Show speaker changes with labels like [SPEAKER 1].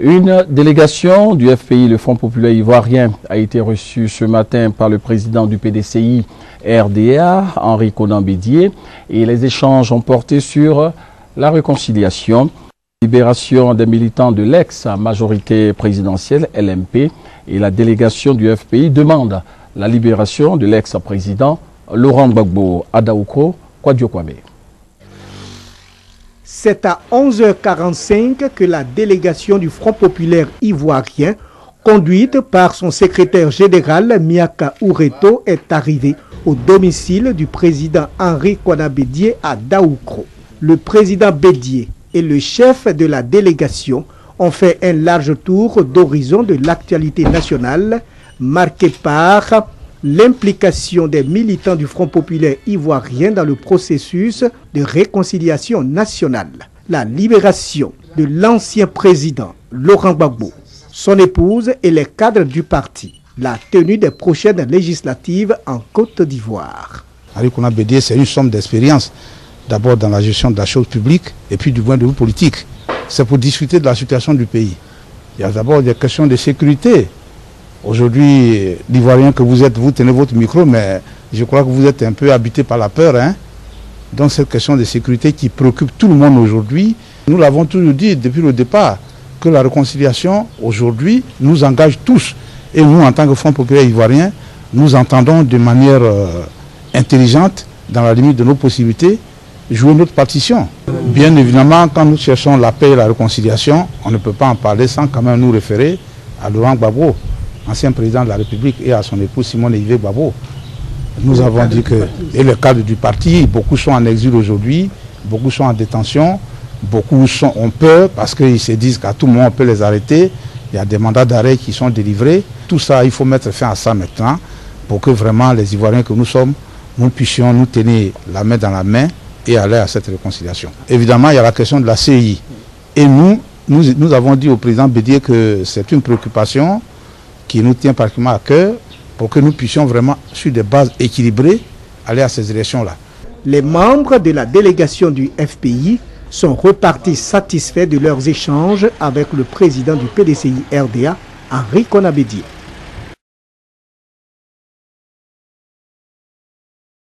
[SPEAKER 1] Une délégation du FPI, le Front populaire ivoirien, a été reçue ce matin par le président du PDCI RDA, Henri Konan Bédié, et les échanges ont porté sur la réconciliation, libération des militants de l'ex-majorité présidentielle LMP, et la délégation du FPI demande la libération de l'ex-président Laurent Gbagbo. Adaoukro, Kwadjo Kwame.
[SPEAKER 2] C'est à 11h45 que la délégation du Front populaire ivoirien, conduite par son secrétaire général Miaka Oureto, est arrivée au domicile du président Henri Konan Bédié à Daoukro. Le président Bédié et le chef de la délégation ont fait un large tour d'horizon de l'actualité nationale, marqué par l'implication des militants du Front populaire ivoirien dans le processus de réconciliation nationale, la libération de l'ancien président Laurent Gbagbo, son épouse et les cadres du parti, la tenue des prochaines législatives en Côte d'Ivoire.
[SPEAKER 3] Henri Konan Bédié, c'est une somme d'expérience, d'abord dans la gestion de la chose publique et puis du point de vue politique. C'est pour discuter de la situation du pays. Il y a d'abord des questions de sécurité. Aujourd'hui, l'Ivoirien que vous êtes, vous tenez votre micro, mais je crois que vous êtes un peu habité par la peur. Donc cette question de sécurité qui préoccupe tout le monde aujourd'hui, nous l'avons toujours dit depuis le départ, que la réconciliation aujourd'hui nous engage tous. Et nous, en tant que Front populaire ivoirien, nous entendons de manière intelligente, dans la limite de nos possibilités, jouer notre partition. Bien évidemment, quand nous cherchons la paix et la réconciliation, on ne peut pas en parler sans quand même nous référer à Laurent Gbagbo, ancien président de la République, et à son épouse Simone Yves Gbagbo. Nous avons dit que, et le cadre du parti, beaucoup sont en exil aujourd'hui, beaucoup sont en détention, beaucoup ont peur parce qu'ils se disent qu'à tout moment on peut les arrêter. Il y a des mandats d'arrêt qui sont délivrés. Tout ça, il faut mettre fin à ça maintenant pour que vraiment les Ivoiriens que nous sommes, nous puissions nous tenir la main dans la main et aller à cette réconciliation. Évidemment, il y a la question de la CI. Et nous avons dit au président Bédié que c'est une préoccupation qui nous tient particulièrement à cœur pour que nous puissions vraiment, sur des bases équilibrées, aller à ces élections-là.
[SPEAKER 2] Les membres de la délégation du FPI sont repartis satisfaits de leurs échanges avec le président du PDCI RDA, Henri Konan Bédié.